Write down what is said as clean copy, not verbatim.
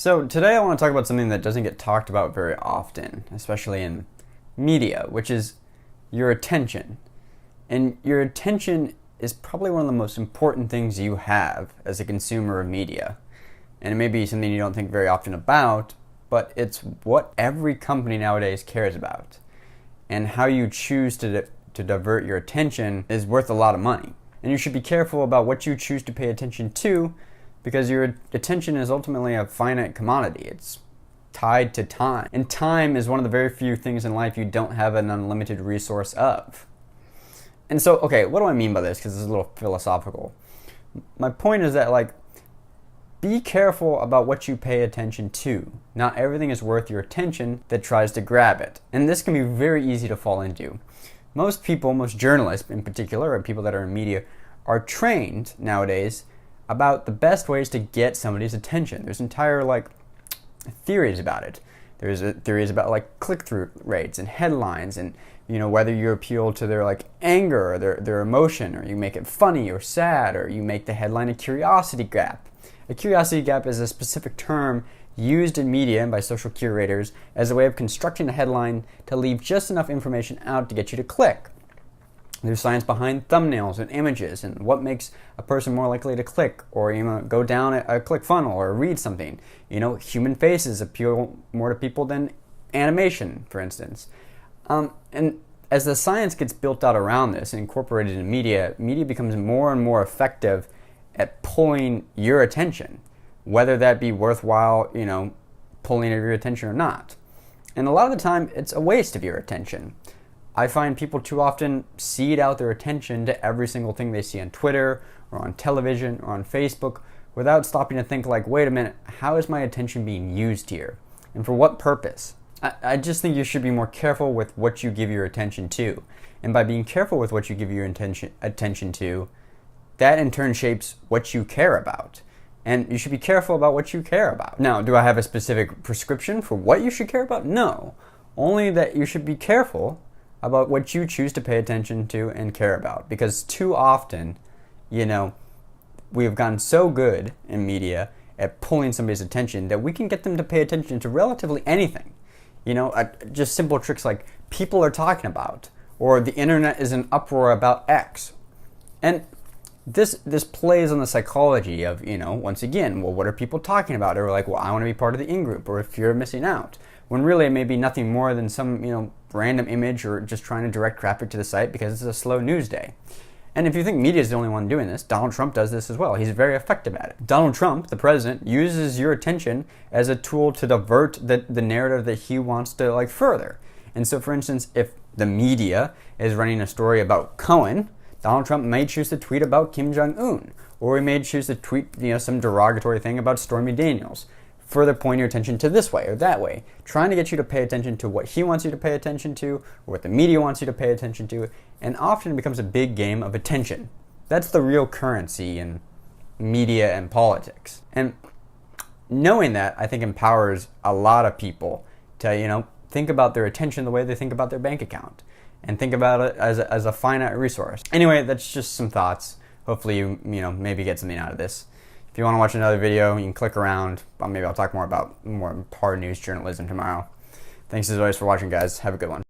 So today I want to talk about something that doesn't get talked about very often, especially in media, which is your attention. And your attention is probably one of the most important things you have as a consumer of media. And it may be something you don't think very often about, but it's what every company nowadays cares about. And how you choose to divert your attention is worth a lot of money. And you should be careful about what you choose to pay attention to, because your attention is ultimately a finite commodity. It's tied to time. And time is one of the very few things in life you don't have an unlimited resource of. And so, okay, what do I mean by this? Because this is a little philosophical. My point is that, be careful about what you pay attention to. Not everything is worth your attention that tries to grab it. And this can be very easy to fall into. Most people, most journalists in particular, or people that are in media, are trained nowadays about the best ways to get somebody's attention. There's entire theories about it. There's theories about click-through rates and headlines, and whether you appeal to their anger or their emotion, or you make it funny or sad, or you make the headline a curiosity gap. A curiosity gap is a specific term used in media and by social curators as a way of constructing a headline to leave just enough information out to get you to click. There's science behind thumbnails and images and what makes a person more likely to click or go down a click funnel or read something. Human faces appeal more to people than animation, for instance. And as the science gets built out around this and incorporated in media becomes more and more effective at pulling your attention, whether that be worthwhile, pulling of your attention or not. And a lot of the time, it's a waste of your attention. I find people too often seed out their attention to every single thing they see on Twitter or on television or on Facebook without stopping to think wait a minute, how is my attention being used here? And for what purpose? I just think you should be more careful with what you give your attention to. And by being careful with what you give your attention to, that in turn shapes what you care about. And you should be careful about what you care about. Now, do I have a specific prescription for what you should care about? No. Only that you should be careful about what you choose to pay attention to and care about. Because too often, we have gotten so good in media at pulling somebody's attention that we can get them to pay attention to relatively anything. Just simple tricks like people are talking about, or the internet is in uproar about X. And this plays on the psychology of, once again, well, what are people talking about? Or I want to be part of the in-group, or fear of missing out. When really it may be nothing more than some, random image, or just trying to direct traffic to the site because it's a slow news day. And if you think media is the only one doing this, Donald Trump does this as well. He's very effective at it. Donald Trump, the president, uses your attention as a tool to divert the narrative that he wants to further. And so, for instance, if the media is running a story about Cohen, Donald Trump may choose to tweet about Kim Jong-un, or he may choose to tweet some derogatory thing about Stormy Daniels, further point your attention to this way or that way, trying to get you to pay attention to what he wants you to pay attention to, or what the media wants you to pay attention to, and often it becomes a big game of attention. That's the real currency in media and politics. And knowing that, I think, empowers a lot of people to, think about their attention the way they think about their bank account, and think about it as a finite resource. Anyway, that's just some thoughts. Hopefully you maybe get something out of this. If you want to watch another video, you can click around. Maybe I'll talk more about more hard news journalism tomorrow. Thanks as always for watching, guys. Have a good one.